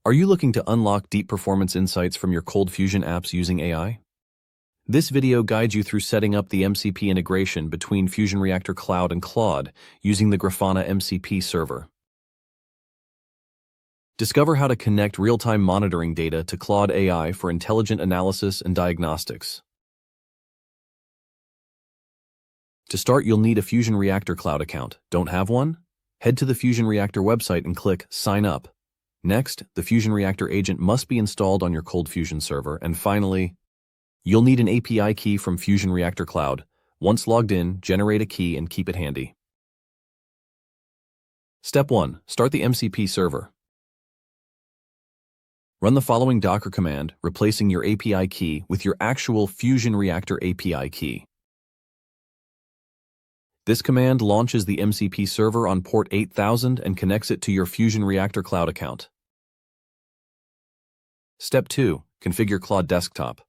Are you looking to unlock deep performance insights from your ColdFusion apps using AI? This video guides you through setting up the MCP integration between FusionReactor Cloud and Claude using the Grafana MCP server. Discover how to connect real-time monitoring data to Claude AI for intelligent analysis and diagnostics. To start, you'll need a FusionReactor Cloud account. Don't have one? Head to the FusionReactor website and click Sign Up. Next, the FusionReactor agent must be installed on your ColdFusion server. And finally, you'll need an API key from FusionReactor Cloud. Once logged in, generate a key and keep it handy. Step 1. Start the MCP server. Run the following Docker command, replacing your API key with your actual FusionReactor API key. This command launches the MCP server on port 8000 and connects it to your FusionReactor Cloud account. Step 2. Configure Claude Desktop.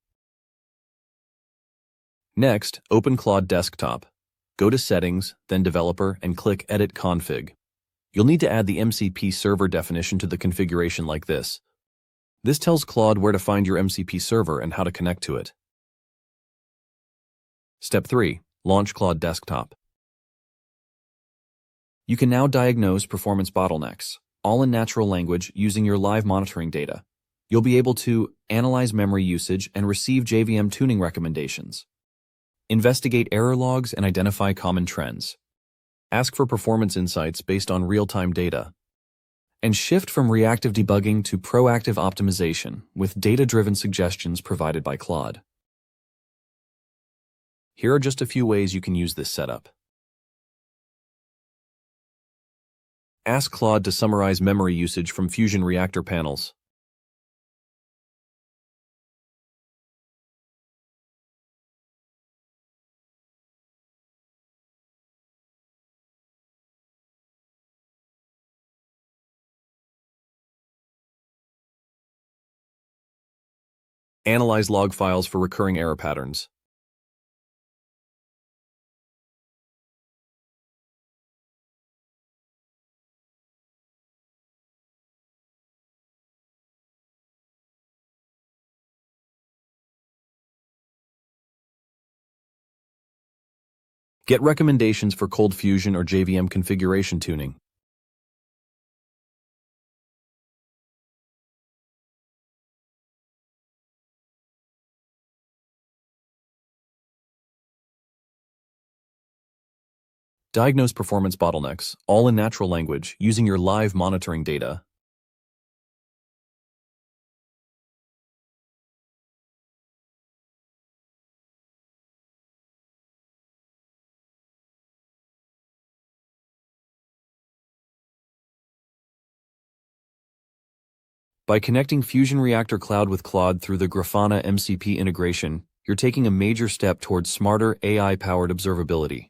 Next, open Claude Desktop. Go to Settings, then Developer, and click Edit Config. You'll need to add the MCP server definition to the configuration like this. This tells Claude where to find your MCP server and how to connect to it. Step 3. Launch Claude Desktop. You can now diagnose performance bottlenecks, all in natural language using your live monitoring data. You'll be able to analyze memory usage and receive JVM tuning recommendations. Investigate error logs and identify common trends. Ask for performance insights based on real-time data. And shift from reactive debugging to proactive optimization with data-driven suggestions provided by Claude. Here are just a few ways you can use this setup. Ask Claude to summarize memory usage from FusionReactor panels. Analyze log files for recurring error patterns. Get recommendations for ColdFusion or JVM configuration tuning. Diagnose performance bottlenecks, all in natural language, using your live monitoring data. By connecting FusionReactor Cloud with Claude through the Grafana MCP integration, you're taking a major step towards smarter AI-powered observability.